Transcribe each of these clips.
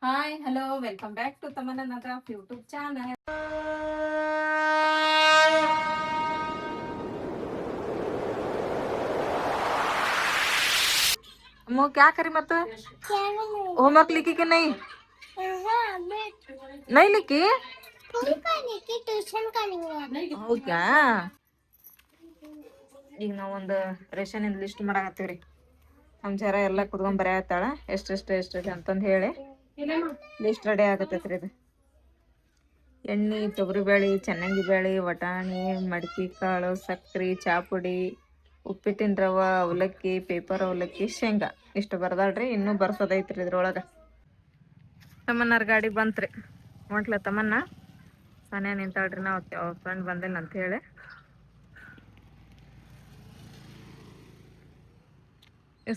Hi hello welcome back to Tamanna ನಗರ YouTube channel. Ammu क्या करी मत होमवर्क लिखी कि नहीं? नहीं लिखी? ಹೌದಾ? ಈಗ ನಾವೊಂದು ರೇಷನ್ ಲಿಸ್ಟ್ ಮಾಡಾಕತ್ತೀವ್ರಿ. ನಮ್ಮ ಜರ ಎಲ್ಲ ಕುತ್ಕೊಂಡ್ ಬರೆಯತ್ತಾಳ ಎಷ್ಟೆಷ್ಟು ಅಂತಂದು ಹೇಳಿ ಲಿಸ್ಟ್ ರೆಡಿ ಆಗತ್ತೈತ್ರಿ. ಇದು ಎಣ್ಣೆ, ತೊಗರಿಬೇಳೆ, ಚೆನ್ನಾಗಿ ಬೇಳೆ, ವಟಾಣಿ, ಮಡಕಿ ಕಾಳು, ಸಕ್ರೆ, ಚಾಪುಡಿ, ಉಪ್ಪಿಟ್ಟಿನ ರವ, ಅವಲಕ್ಕಿ, ಪೇಪರ್ ಅವಲಕ್ಕಿ, ಶೇಂಗಾ ಇಷ್ಟು ಬರ್ದಾಳ್ರಿ. ಇನ್ನೂ ಬರ್ಸೋದೈತ್ರಿ ಇದ್ರೊಳಗೆ. ತಮ್ಮನ್ನಾರ ಗಾಡಿ ಬಂತ್ರಿ. ಹೊಂಟ್ಲ ತಮ್ಮನ್ನ ಸನೇ ನಿಂತಾಳ್ರಿ. ನಾವು ಅವ್ರ ಫ್ರೆಂಡ್ ಬಂದಿಲ್ಲ ಅಂತ ಹೇಳಿ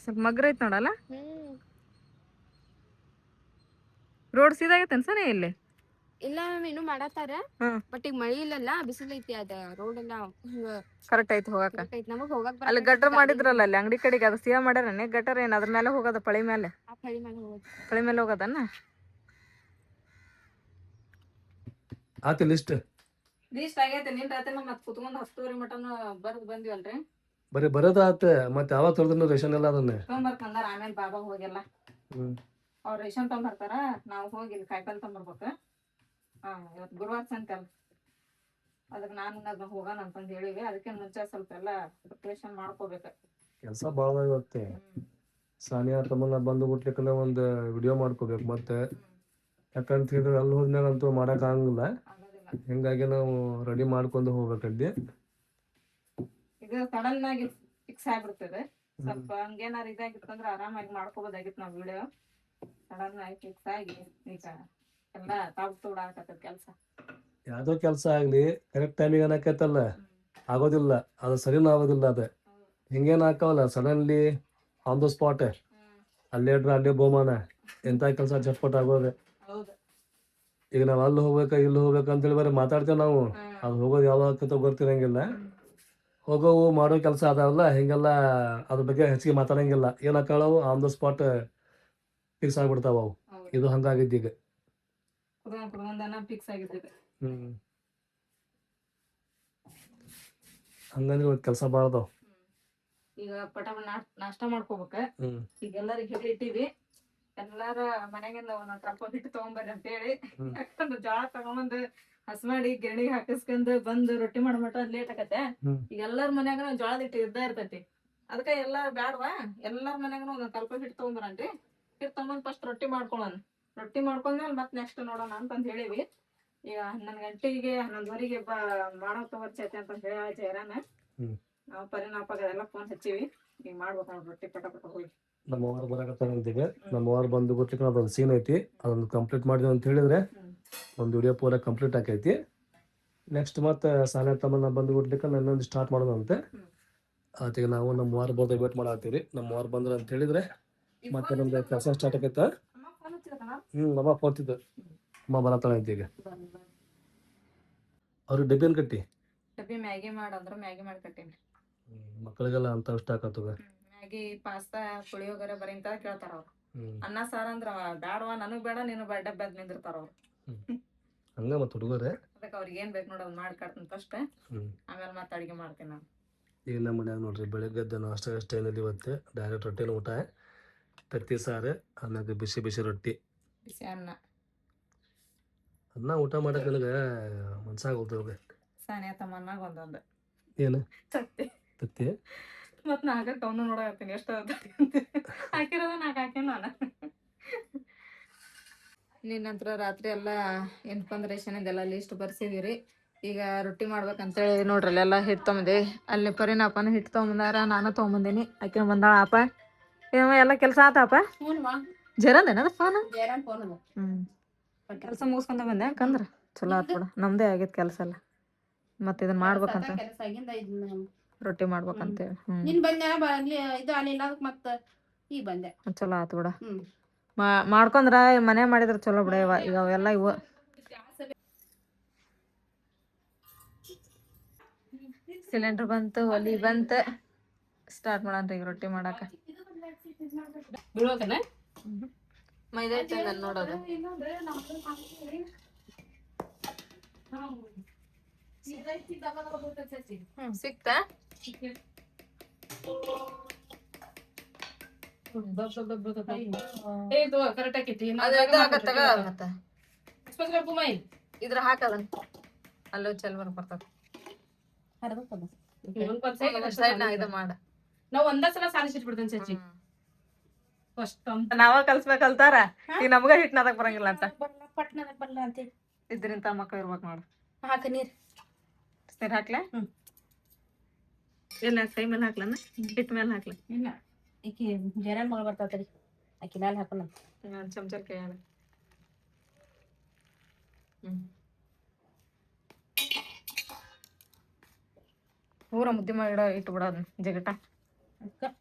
ಸ್ವಲ್ಪ ಮಗ್ರ ಐತ್ ನೋಡಲ್ಲ. ರೋಡ್ ಸೀದಾಗೈತೇನ್ ಸನೇ ಇಲ್ಲಿ? ಇಲ್ಲ ಮ್ಯಾಮ್, ಇನ್ನೂ ಮಾಡತ್ತಾರ. ಬಟ್ ಈಗ ಮಳಿ ಇಲ್ಲಲ್ಲ, ಬಿಸಿಲು ಐತಿ. ಅದ ರೋಡ್ ಎಲ್ಲ ಕರೆಕ್ಟ್ ಐತಿ ಹೋಗಾಕ. ನಮಗ್ ಹೋಗಕ್ ಅಲ್ಲಿ ಗಟರ್ ಮಾಡಿದ್ರಲ್ಲ ಅಲ್ಲಿ ಅಂಗಡಿ ಕಡೆಗೆ, ಅದು ಸೀದಾ ಮಾಡ್ಯಾರನೆ ಗಟರ್. ಏನ್ ಅದ್ರ ಮೇಲೆ ಹೋಗೋದ? ಪಳಿ ಮೇಲೆ ಹೋಗೋದನ್ನ ಆತ ಲಿಸ್ಟ್ ಆಗೈತೆ. ನಿನ್ ರಾತ್ರಿ ಮತ್ ಕುತ್ಕೊಂಡ್ 10:30 ಮಟನ ಬರ್ದ್ ಬಂದಿವಲ್ರಿ. ಬರೀ ಬರೋದ ಆತ. ಮತ್ತೆ ಯಾವಾಗ ತೊಳ್ದ ರೇಷನ್ ಎಲ್ಲ ಅದನ್ನ ತೊಗೊಂಬರ್ಕಂದಾರ. ಆಮೇಲೆ ಬಾಬಾ ಹೋಗೆಲ್ಲ ಅವ್ರ ರೇಷನ್ ತೊಗೊಂಬರ್ತಾರ. ನಾವು ಹೋಗಿ ಇಲ್ಲಿ ಕಾಯಿಪಲ್ಲೆ ತೊಗೊಂಬರ್ಬೇಕು. ಇವತ್ತು ಗುರುವಾರ ಸಂತಲ್ಲ, ಅದಕ್ಕೆ ನಾನು ಹೋಗೋಣ ಅಂತಂದು ಹೇಳಿವಿ. ಅದಕ್ಕೆ ಮುಂಚೆ ಸ್ವಲ್ಪ ಎಲ್ಲ ಪ್ರಿಪ್ರೇಷನ್ ಮಾಡ್ಕೋಬೇಕ. ಕೆಲಸ ಭಾಳ ಇವತ್ತೆ. ಸಾನಿಯಾ ತಮ್ಮನ್ನ ಬಂದು ಬಿಟ್ಲಿಕ್ಕಂದ್ರೆ ಒಂದು ವಿಡಿಯೋ ಮಾಡ್ಕೋಬೇಕು. ಮತ್ತೆ ಯಾಕಂತ ಹೇಳಿದ್ರೆ ಅಲ್ಲಿ ಹೋದ್ಮೇಲೆ ಅಂತೂ ಮಾಡಕ್ ಆಗಂಗಿಲ್ಲ. ಹಿಂಗಾಗಿ ನಾವು ರೆಡಿ ಮಾಡ್ಕೊಂಡು ಹೋಗ್ಬೇಕಲ್ಲಿ. ಇದು ಸಡನ್ ಆಗಿ ಫಿಕ್ಸ್ ಆಗ್ಬಿಡ್ತದೆ. ಸ್ವಲ್ಪ ಹಂಗೇನಾರು ಇದಾಗಿತ್ತಂದ್ರೆ ಆರಾಮಾಗಿ ಮಾಡ್ಕೋಬೋದಾಗಿತ್ತು ನಾವು ವಿಡಿಯೋ. ಸಡನ್ ಆಗಿ ಫಿಕ್ಸ್ ಆಗಿ ಈಗ ಎಲ್ಲ ತಾವು ಆಗತ್ತದ ಕೆಲಸ. ಯಾವ್ದೋ ಕೆಲಸ ಆಗ್ಲಿ ಕರೆಕ್ಟ್ ಟೈಮಿಗೆ ಅನ್ನಕೈತಲ್ಲ, ಆಗೋದಿಲ್ಲ. ಅದು ಸರಿನೂ ಆಗೋದಿಲ್ಲ. ಅದ ಹಿಂಗೇನು ಹಾಕವಲ್ಲ ಸಡನ್ಲಿ ಆನ್ ದ ಸ್ಪಾಟ್, ಅಲ್ಲೇ ಇಡ್ರ ಅಲ್ಲೇ ಬಹುಮಾನ. ಎಂತ ಕೆಲಸ ಚಟ್ಪಟ್ ಆಗೋದೆ. ಈಗ ನಾವ್ ಅಲ್ಲಿ ಹೋಗ್ಬೇಕ ಇಲ್ಲಿ ಹೋಗ್ಬೇಕಂತೇಳಿ ಬರೀ ಮಾತಾಡ್ತೇವೆ ನಾವು. ಅದು ಹೋಗೋದು ಯಾವಾಗ ಆಗ್ತೈತೋ ಗೊತ್ತಿರಂಗಿಲ್ಲ. ಹೋಗೋವು ಮಾಡೋ ಕೆಲಸ ಅದಾವಲ್ಲ, ಹಿಂಗೆಲ್ಲ ಅದ್ರ ಬಗ್ಗೆ ಹೆಚ್ಚಿಗೆ ಮಾತಾಡಂಗಿಲ್ಲ. ಏನ್ ಹಾಕೊಳ್ಳವು ಆನ್ ದ ಸ್ಪಾಟ್ ಫಿಕ್ಸ್ ಆಗ್ಬಿಡ್ತಾವ ಅವು. ಇದು ಹಂಗಾಗಿದ್ದು ಈಗ. ಹಂಗಂದ್ರೆ ಇವತ್ತು ಕೆಲಸ ಭಾಳ ಅದಾವ. ಈಗ ಪಟಾಪ ನಾಷ್ಟ ಮಾಡ್ಕೋಬೇಕ. ಈಗ ಎಲ್ಲರಿಗೆ ಹೇಳಿಟ್ಟಿವಿ. ಎಲ್ಲಾರ ಮನೆಗಿಂದ ಒಂದೊಂದ್ ಸ್ವಲ್ಪ ಹಿಟ್ಟು ತಗೊಂಬರ್ರಿ ಅಂತ ಹೇಳಿ. ಯಾಕಂದ್ರೆ ಜೋಳ ತಗೊಂಬಂದ್ ಹಸ್ ಮಾಡಿ ಗಿರಣಿಗೆ ಹಾಕಿಸ್ಕೊಂಡ್ ಬಂದು ರೊಟ್ಟಿ ಮಾಡೋ ಮಟ ಲೇಟ್ ಆಗತ್ತೆ. ಈಗ ಎಲ್ಲಾರ ಮನ್ಯಾಗ ಜೋಳದ ಹಿಟ್ಟು ಇದ್ದ ಇರ್ತೈತಿ. ಅದಕ್ಕ ಎಲ್ಲಾರ ಬ್ಯಾಡ್ವಾ, ಎಲ್ಲಾರ ಮನ್ಯಾಗ ಒಂದೊಂದ್ ಸ್ವಲ್ಪ ಹಿಟ್ಟು ತಗೊಂಬರನ್ರಿ. ಹಿಟ್ಟು ತಗೊಂಬಂದ್ ಫಸ್ಟ್ ರೊಟ್ಟಿ ಮಾಡ್ಕೊಳ್ಳೋಣ. ರೊಟ್ಟಿ ಮಾಡ್ಕೊಂಡ್ಮೇಲೆ ಮತ್ ನೆಕ್ಸ್ಟ್ ನೋಡೋಣ ಅಂತಂದ್ ಹೇಳಿವಿ. ಈಗ 11 ಗಂಟೆಗೆ 11:30ಗೆ ಮಾಡೋ ತಗೋರ್ಚೈತಿ ಅಂತ ಹೇಳ ಜೈರಾನ. ನಾವು ಪರಿಣಾಪಾಗ ಎಲ್ಲ ಫೋನ್ ಹಚ್ಚಿವಿ. ಈಗ ಮಾಡ್ಬೇಕು ನೋಡ್ರಿ ರೊಟ್ಟಿ ಪಟ ಹೋಗಿ. ನಮ್ಮ ವಾರ ಬರಾಕತ್ತಾಗ ನಮ್ಮ ವಾರ ಬಂದು ಬಿಟ್ಲಿಕ್ಕೆ ಅದೊಂದು ಸೀನ್ ಐತಿ. ಅದೊಂದು ಕಂಪ್ಲೀಟ್ ಮಾಡಿದ್ವಿ ಅಂತ ಹೇಳಿದ್ರೆ ಒಂದು ವಿಡಿಯೋ ಪೂರ ಕಂಪ್ಲೀಟ್ ಆಕೈತಿ. ನೆಕ್ಸ್ಟ್ ಮತ್ತೆ ಸಾನಿಯಾ ತಮ್ಮನ್ನ ಬಂದು ಬಿಟ್ಲಿಕ್ಕೆ ನನ್ನೊಂದು ಸ್ಟಾರ್ಟ್ ಮಾಡೋದಂತೆ. ಆತಿಗೆ ನಾವು ನಮ್ಮ ವಾರ ಬಂದು ವೇಟ್ ಮಾಡತ್ತೀವಿ. ನಮ್ಮ ವಾರ ಬಂದ್ರ ಅಂತ ಹೇಳಿದ್ರೆ ಮತ್ತೆ ನಮ್ದು ಕೆಲಸ ಸ್ಟಾರ್ಟ್ ಆಕೈತ. ನಮ್ಮ ಫೋನ್ ಅಮ್ಮ ಬರತ್ತಾಳ ಐತಿ. ಈಗ ಅವ್ರಿಗೆ ಡಬ್ಬಿನ ಕಟ್ಟಿ ಡಬ್ಬಿ ಮ್ಯಾಗಿ ಮಾಡಂದ್ರ ಮ್ಯಾಗಿ ಮಾಡಿ ಕಟ್ಟೀನಿ. ಮಕ್ಕಳಿಗೆಲ್ಲ ಅಂತ ಇಷ್ಟ ಆಕತ್ತದ. ಮ್ಯಾಗಿ, ಪಾಸ್ತಾ, ಪುಳಿಯೋಗರೆ ಬರೀ ಇಂತ ಕೇಳ್ತಾರ ಅವ್ರು. ಅನ್ನ ಸಾರ ಅಂದ್ರ ಬ್ಯಾಡವಾ, ನನಗ್ ಬೇಡ, ನೀನು ಡಬ್ಬಿ ಅದ್ ನಿಂದಿರ್ತಾರ ಅವ್ರು. ಹಂಗ ಮತ್ ಹುಡುಗರೇ. ಅದಕ್ಕೆ ಅವ್ರಿಗೆ ಏನ್ ಬೇಕು ನೋಡೋದ್ ಮಾಡಿ ಕಟ್ತೀನಿ ಫಸ್ಟ್. ಆಮೇಲೆ ಮತ್ತೆ ಅಡಿಗೆ ಮಾಡ್ತೀನಿ ನಾನು. ಈಗ ನಮ್ಮ ಮನ್ಯಾಗ ನೋಡ್ರಿ ಬೆಳಿಗ್ಗೆ ನಾಷ್ಟ ಅಷ್ಟೇ ಏನಿಲ್ಲ. ಇವತ್ತು ಡೈರೆಕ್ಟ್ ರೊಟ್ಟಿನ ಊಟ. ತತ್ತಿ ಸಾರು, ಆಮ್ಯಾಗ ಬಿಸಿ ಬಿಸಿ ರೊಟ್ಟಿ, ಬಿಸಿ ಅನ್ನ. ಅನ್ನ ಊಟ ಮಾಡಕ್ ನನಗೆ ಮನ್ಸಾಗೋದು. ಸಾನಿಯಾ ತಮ್ಮನ್ನಾಗ ಒಂದೊಂದು ಏನು ತತ್ತಿ ತತ್ತಿ ಮತ್ ನಾ ಹಾಕಕ್ ಅವನು ನೋಡಕತ್ತೀನಿ. ಎಷ್ಟು ಹಾಕಿರೋದ 4 ಹಾಕೇನ ನಾನು. ನಿನ್ನಂತರ ರಾತ್ರಿ ಎಲ್ಲ ಏನಪ್ಪ ರೇಷನ್ದೆಲ್ಲ ಲಿಸ್ಟ್ ಬರ್ಸಿದಿರಿ. ಈಗ ರೊಟ್ಟಿ ಮಾಡ್ಬೇಕಂತೇಳಿ ನೋಡ್ರಿ ಎಲ್ಲ ಹಿಟ್ಟು ತೊಗೊಂಬಂದೆ. ಅಲ್ಲಿ ಪರಿಣಾಪನ ಹಿಟ್ಟು ತೊಗೊಂಬಂದಾರ, ನಾನು ತೊಗೊಂಬಂದಿನಿ. ಆಕೆ ಬಂದಾಳ. ಅಪ್ಪ ಎಲ್ಲ ಕೆಲಸ ಆತಪ್ಪ. ಜರಂದೇನದ ಫೋನ್. ಕೆಲಸ ಮುಗಿಸ್ಕೊಂಡ ಬಂದೆ. ಯಾಕಂದ್ರ ಚಲೋ ಆತ್ ಬಿಡ, ನಮ್ದೇ ಆಗೈತ್ ಕೆಲಸ ಎಲ್ಲ. ಮತ್ತೆ ಇದನ್ನ ಮಾಡ್ಬೇಕಂತ, ರೊಟ್ಟಿ ಮಾಡ್ಬೇಕಂತೇಳಿ. ಚಲೋ ಆತ್ ಬಿಡ. ಮಾಡ್ಕೊಂಡ್ರ ಮನೆ ಮಾಡಿದ್ರ ಚಲೋ ಬಿಡ. ಈಗ ಅವೆಲ್ಲ ಇವು ಸಿಲಿಂಡರ್ ಬಂತು, ಒಲಿ ಬಂತು. ಸ್ಟಾರ್ಟ್ ಮಾಡನ್ರಿ ಈಗ ರೊಟ್ಟಿ ಮಾಡಾಕ. ಮೈದಾ ಹಿಟ್ಟು ನೋಡೋದು ಸಿಕ್ತಾ ಇದ್ರ ಹಾಕದನ್ ಅಲ್ಲೂ ಚಲ್ಮರ್ ಬರ್ತದ ಇದು ಮಾಡ ನಾವ್ ಒಂದ ಸಲ ಸಾಲಿಸಿಟ್ಬಿಡ್ತೇನೆ ಚಚ್ಚಿ ನಾವ ಕಲ್ಸ್ಬೇಕಲ್ತಾರ ಈಗ ನಮ್ಗ ಹಿಟ್ ನಾದಕ್ ಬರಂಗಿಲ್ಲ ಅಂತ ಇದ್ರಿಂದ ಮಕ್ಕ ಇರ್ಬೇಕ್ ನೋಡು ಹಾಕ ನೀರ್ ಹಾಕ್ಲಾ ಎಲ್ಲ ಕೈ ಮೇಲೆ ಹಾಕ್ಲನ ಹಿಟ್ ಮೇಲೆ ಹಾಕ್ಲ ಇಲ್ಲ ಈಕಿ ಜನ ಮಗಳು ಬರ್ತಾವ್ರಿ ಆಕಿ ಮ್ಯಾಲ ಹಾಕೋಣ ಚಮಚರ್ ಕೈ ಹಾಳ ಪೂರ ಮುದ್ದೆ ಮಾಡಿ ಇಟ್ಟು ಬಿಡೋದು ಜಗಟ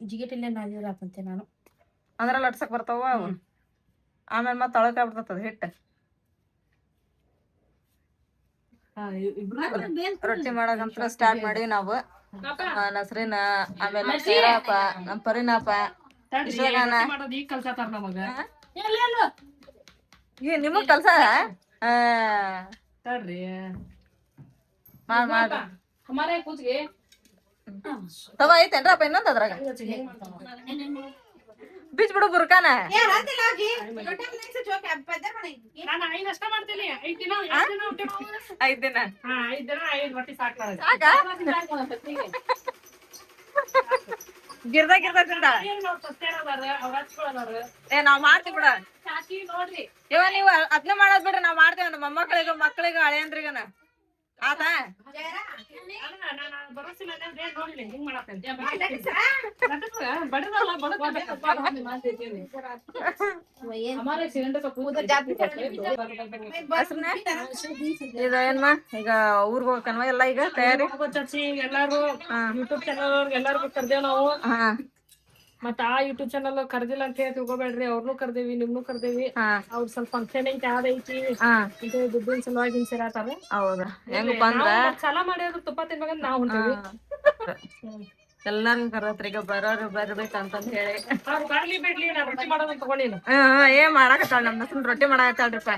ಜಿಗಟಿಲ್ಲೇ ನಾಜೂರ್ ಹಾಕಂತೆ ನಾನು ಅಂದ್ರ ಲಟ್ಸಕ್ ಬರ್ತಾವ ಅವು ಆಮೇಲೆ ಮತ್ತೆ ತಳಕ ಬಿಡ್ತದ ಹಿಟ್ಟ ರೊಟ್ಟಿ ಮಾಡಕಂತ ಸ್ಟಾರ್ಟ್ ಮಾಡಿ ನಾವು ನಸ್ರಿನ ಆಮೇಲೆ ಸೇರಪ್ಪ ನಮ್ ಪರಿನಾಪ ನಿಮಗ್ ಕಲ್ಸ ಮಾಡ್ರಿ ತವ ಐತೇನ್ರಪ್ಪ ಇನ್ನೊಂದ್ ಅದ್ರಾಗ ಬೀಚ್ ಬಿಡು ಬುರ್ಕಾನ ಐದ್ ದಿನ ಗಿರ್ದ ತಿಂದ ಏ ನಾವ್ ಮಾಡ್ತೀವಿ ಬಿಡ ಇವ ನೀವ್ ಅದ್ನ ಮಾಡೋದ್ ಬಿಡ್ರಿ ನಾವ್ ಮಾಡ್ತೇವ ನಮ್ಮ ಮೊಮ್ಮಕ್ಕಳಿಗ ಮಕ್ಕಳಿಗ ಹಳೆಯಂದ್ರಿಗನ ಆತ ಇದು ಏನ್ಮಾ ಈಗ ಊರ್ಗ್ ಹೋಗ್ಕನ್ವ ಎಲ್ಲ ಈಗ ತಯಾರಿ ಎಲ್ಲಾರು ಯೂಟ್ಯೂಬ್ ಚಾನಲ್ ಎಲ್ಲಾರ್ಗು ಕರ್ದೇವ್ ನಾವು ಮತ್ತ ಆ ಯೂಟ್ಯೂಬ್ ಚಾನಲ್ ಕರ್ದಿಲ್ಲ ಅಂತ ಹೇಳಿ ತಿಳ್ಕೊಬೇಡ್ರಿ ಅವ್ರನ್ನೂ ಕರ್ದೇವಿ ನಿಮ್ನು ಕರ್ದೇವಿ ಅವ್ರ ಸ್ವಲ್ಪ ಫಂಕ್ಷನ್ ಐತಿ ಅದೈತಿ ಇದು ದುಡ್ಡಿನ ಸಲುವಾಗಿ ಸೇರಾತಾರ ಹೌದಾ ಹೆಂಗಪ್ಪ ಅಂದ್ರ ಚಾಲ ಮಾಡಿದ್ರು ತುಪ್ಪ ತಿನ್ಬೇಕಂತ ನಾವ್ ಹೊಂಟೇವಿ ಎಲ್ಲಾರು ಕರತ್ರಿ ಈಗ ಬರೋರು ಬರ್ಬೇಕಂತಂದ್ ಹೇಳಿ ಅವ್ರು ಬರ್ಲಿ ಬಿಡ್ಲಿ ನಾ ರೊಟ್ಟಿ ಮಾಡೋದನ್ನ ತಗೊಂಡಿನ ಏನ್ ಮಾಡಾಕತ್ತಾಳ ನಮ್ಮ ಹೆಸರು ರೊಟ್ಟಿ ಮಾಡಾಕತ್ತಾಳ್ರಿಪ್ಪ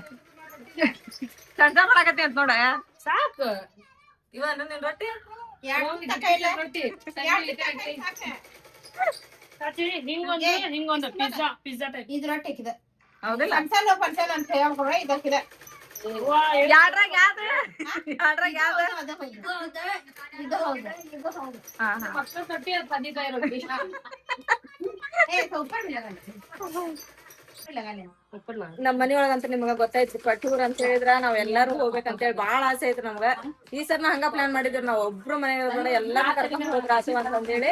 ಸಂಜ ಮಾಡಾಕತ್ತಿ ಅಂತ ನೋಡ ಸಾಕು ಇವ ನಿನ್ ರೊಟ್ಟಿ ರೊಟ್ಟಿ ಹಿಂಗೊಂದು ಪಿಜ್ಜಾ ಟೈಪ್ ಇದು ರೊಟ್ಟಿ ಹಾಕಿದ ಹೌದಿಲ್ಲ ಪನ್ಸಲ್ ಅಂತ ಹೇಳ್ಕೊಡ್ರ ಇದಕ್ಕಿದ ಯಾಡ್ರಾಗ ಯಾವ್ದು ಯಾಡ್ರಾಗ ಯಾವ್ದು ಇದು ಹೌದು ಇದು ಹೌದು ಮಕ್ಕಳ ರೊಟ್ಟಿ ಬದ್ನಿಕಾಯಿ ರೊಟ್ಟಿ ನಮ್ ಮನಿಯೊಳಗಂತ ನಿಮ್ಗ ಗೊತ್ತೈತ್ರಿ ಪಟ್ಟೂರ್ ಅಂತ ಹೇಳಿದ್ರ ನಾವ್ ಎಲ್ಲಾರು ಹೋಗ್ಬೇಕಂತ ಹೇಳಿ ಬಾಳ ಆಸೆ ಐತ್ರಿ ನಮ್ಗ ಈ ಸರ್ ಹಂಗ ಪ್ಲಾನ್ ಮಾಡಿದ್ರಿ ನಾವ್ ಒಬ್ರು ಮನೆ ಎಲ್ಲಾರು ಕರ್ಕೊಂಡ್ ಹೋದ್ರ ಆಸೆ ಅಂತ ಹೇಳಿ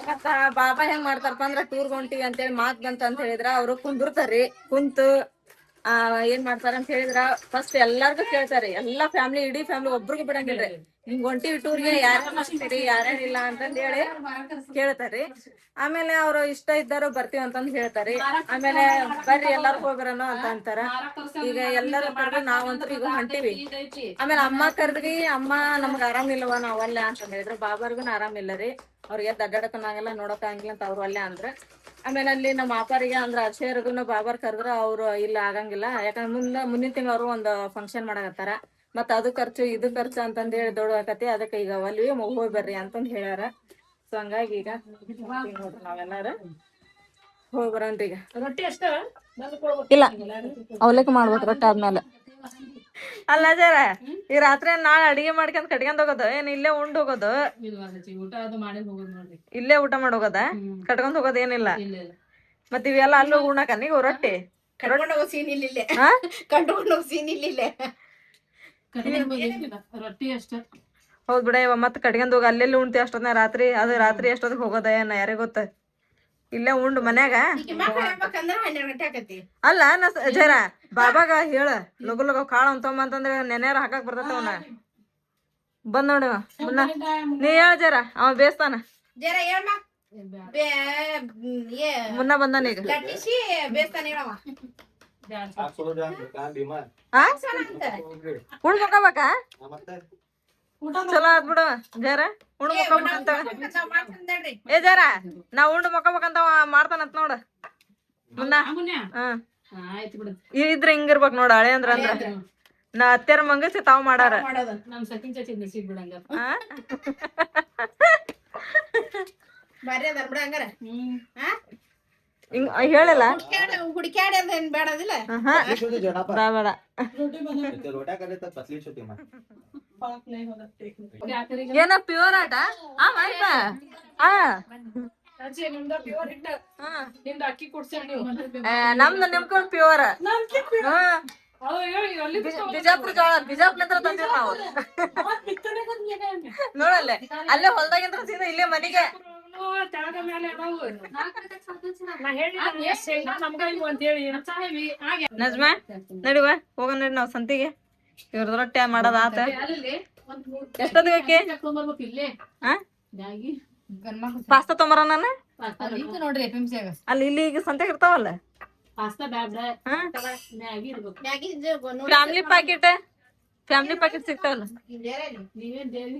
ಮತ್ತ ಬಾಬಾ ಹೆಂಗ್ ಮಾಡ್ತಾರಪ್ಪ ಅಂದ್ರ ಟೂರ್ ಹೊಂಟಿವಿ ಅಂತೇಳಿ ಮಾತ್ ಬಂತ ಅಂತ ಹೇಳಿದ್ರ ಅವ್ರು ಕುಂದಿರ್ತಾರಿ ಕುಂತು ಏನ್ ಮಾಡ್ತಾರ ಅಂತ ಹೇಳಿದ್ರ ಫಸ್ಟ್ ಎಲ್ಲಾರ್ಗು ಕೇಳ್ತಾರಿ ಎಲ್ಲಾ ಫ್ಯಾಮಿಲಿ ಇಡೀ ಫ್ಯಾಮಿಲಿ ಒಬ್ರಿಗೂ ಬಿಡಂಗಿಲ್ರಿ ಹಿಂಗ್ ಹೊಂಟಿವಿ ಟೂರ್ಗೆ ಯಾರ್ಯಾರು ಬರ್ತೀರಿ ಯಾರ್ಯಾರಿಲ್ಲ ಅಂತಂದ್ ಹೇಳಿ ಕೇಳ್ತಾರಿ ಆಮೇಲೆ ಅವ್ರು ಇಷ್ಟ ಇದ್ದಾರು ಬರ್ತೀವಿ ಅಂತಂದ್ ಹೇಳ್ತಾರಿ ಆಮೇಲೆ ಬರ್ರಿ ಎಲ್ಲಾರು ಹೋಗ್ಬರನು ಅಂತ ಅಂತಾರ ಈಗ ಎಲ್ಲಾರು ಕರ್ದು ನಾವಂತೂ ಈಗ ಹೊಂಟಿವಿ ಆಮೇಲೆ ಅಮ್ಮ ಕರ್ದ್ವಿ ಅಮ್ಮ ನಮ್ಗ ಆರಾಮಿಲ್ವ ನಾವ್ ಅಲ್ಲೇ ಅಂತ ಹೇಳಿದ್ರು ಬಾಬಾರ್ಗುನ ಆರಾಮಿಲ್ಲ ರೀ ಅವ್ರಿಗೆ ಅಡ್ಡಾಡಕನಾಗಲ್ಲ ನೋಡಕ್ಕಾಗಿಲ್ಲ ಅಂತ ಅವ್ರು ಅಲ್ಲೇ ಅಂದ್ರ ಆಮೇಲೆ ಅಲ್ಲಿ ನಮ್ಮ ಅಪ್ಪಾರಿಗೆ ಅಂದ್ರ ಅಕ್ಷಯರ್ಗುನು ಬಾಬಾರ್ ಕರ್ದ್ರ ಅವ್ರು ಇಲ್ಲ ಆಗಂಗಿಲ್ಲ ಯಾಕಂದ್ರೆ ಮುಂದಿನ ತಿಂಗಳು ಅವರು ಒಂದು ಫಂಕ್ಷನ್ ಮಾಡಕತ್ತಾರ ಮತ್ತ ಅದು ಖರ್ಚು ಇದು ಖರ್ಚು ಅಂತಂದ್ ಹೇಳಿ ದೊಡ್ಡಕತಿ ಅದಕ್ಕೆ ಈಗ ಒಲ್ವಿ ಹೋಗಿ ಬರ್ರಿ ಅಂತಂದ್ ಹೇಳ್ಯಾರ ಸೊ ಹಂಗಾಗಿ ಈಗ ನೋಡ್ರಿ ನಾವೆಲ್ಲಾರು ಹೋಗಿ ಬರೋನ್ರಿ ಈಗ ರೊಟ್ಟಿ ಅಷ್ಟ ಇಲ್ಲ ಅವಲಕ್ಕಿ ಮಾಡ್ಬೇಕು ರೊಟ್ಟಿ ಆದ್ಮೇಲೆ ಅಲ್ಲ ಜರ ಈ ರಾತ್ರಿ ನಾಳೆ ಅಡಿಗೆ ಮಾಡ್ಕೊಂಡ್ ಕಟ್ಕೊಂಡ್ ಹೋಗೋದು ಏನ್ ಇಲ್ಲೇ ಉಂಡ್ ಹೋಗೋದು ಊಟ ಅದು ಮಾಡಿ ಹೋಗೋದು ನೋಡ್ರಿ ಇಲ್ಲೇ ಊಟ ಮಾಡಿ ಹೋಗೋದ ಕಟ್ಕೊಂಡ್ ಹೋಗೋದ್ ಏನಿಲ್ಲ ಮತ್ ಇವೆಲ್ಲ ಅಲ್ಲಿ ಹೋಗಿ ಉಣ್ಣಾಕ ನೀವು ರೊಟ್ಟಿ ಕಟ್ಕೊಂಡು ಹೋಗೋ ಸೀನ್ ಇಲ್ಲಿಲ್ಲೇ ಕಟ್ಕೊಂಡು ಹೋಗೋ ಸೀನ್ ಇಲ್ಲಿಲ್ಲೇ ರೊಟ್ಟಿ ಅಷ್ಟ ಹೌದ್ ಬಿಡ ಇವ ಮತ್ ಕಟ್ಕೊಂಡ್ ಹೋಗಿ ಅಲ್ಲೆಲ್ಲಿ ಉಣ್ತಿ ಅಷ್ಟೊತ್ತ ರಾತ್ರಿ ಅದು ರಾತ್ರಿ ಎಷ್ಟೊತ್ತಿಗೆ ಹೋಗೋದ ಏನ ಯಾರಿಗ ಗೊತ್ತ ಇಲ್ಲೇ ಉಂಡು ಮನ್ಯಾಗ ಅಲ್ಲ ಜರ ಬಾಬಾಗ ಹೇಳ ಲಗು ಲಗು ಕಾಳ ಅಂತಂದ್ರೆ ನೆನ್ಯಾರ ಹಾಕಕ್ ಬರ್ತೈತ ಅವನ ಬಂದ್ ನೋಡಿ ಮುನ್ನ ನೀ ಹೇಳ ಜರ ಅವ ಬೇಸ್ತಾನ ಮುನ್ನ ಬಂದಾನ ಈಗ ಉಣ್ ಮಕ್ಕೋಬೇಕ ಚಲೋ ಆತ್ ಬಿಡು ಜರ ಉಣ್ ಮಕ್ಕೋಬೇಕಂತ ಏ ಜರ ನಾ ಉಂಡ್ ಮಕ್ಕೋಬೇಕಂತ ಮಾಡ್ತಾನಂತ ನೋಡ ಮುನ್ನ ಆಯ್ತು ಬಿಡು. ಇದ್ರ ಹಿಂಗಿರ್ಬೇಕ್ ನೋಡ ಹಳೆ ಅಂದ್ರ ನಾ ಅತ್ತೆರ ಮಂಗಸಿ ತಾವ್ ಮಾಡಾರ ನಮ್ ಸಕಿನ್ ಚಚಿ ನಸೀಬ್ ಬಿಡಂಗ. ಬಾರಿ ಅದಾರ ಬಿಡ ಹಂಗಾರ. ಹಿಂಗ್ ಹೇಳಿಲ್ಲ ಹುಡುಕ್ಯಾಡಿ ಅದ ಏನ್ ಬೇಡದಿಲ್ಲ. ಬೇಡ ಏನ ಪ್ಯೂರ್ ಆಟ ಚಚಿ ನಿಮ್ದ ಪ್ಯೂರ್ ಹಿಟ್ಟ. ನಿಮ್ದು ಅಕ್ಕಿ ಕುಡ್ಸೇವ್ ನೀವು. ನಮ್ದು ನಿಮ್ಕೊಂಡ್ ಪ್ಯೂರ್ ಅಲ್ಲಿ ಬಿಜಾಪುರ ಜೋಳ ಬಿಜಾಪುರ ತಂದಿರ್ ನಾವು ನೋಡಲ್ಲೇ ಅಲ್ಲೇ ಹೊಲ್ದಾಗಿಂದ್ರ ಸೀದಾ ಇಲ್ಲೇ ಮನಿಗೆ ತೆಳಗ ಮೇಲೆ ಅದಾವು. ನಾ ಹೇಳಿಲ್ಲ ಶೇಂಗಾ ನಮ್ಗ ಇವು ಅಂತ ಹೇಳಿ ನಜ್ಮಾ ನಡಿವ ಹೋಗ ನಡಿ ನಾವ್ ಸಂತಿಗೆ ಇವ್ರದ್ ರೊಟ್ಟಿ ಮಾಡೋದ ಆತ ಎಷ್ಟೊತ್ತಿಗೆ ಪಾಸ್ತಾ ತೊಂಬರ ನಾನು ನೋಡ್ರಿ ಅಲ್ಲಿ ಇಲ್ಲಿ ಈಗ ಸಂತೆಗೆ ಇರ್ತಾವಲ್ಲ ಪಾಸ್ತಾ ಬ್ಯಾಡ ಮ್ಯಾಗಿ ಇರ್ಬೇಕು. ಮ್ಯಾಗಿ ಫ್ಯಾಮಿಲಿ ಪ್ಯಾಕೆಟ್ ಸಿಗ್ತಾವಲ್ಲ ನೀವೇನ್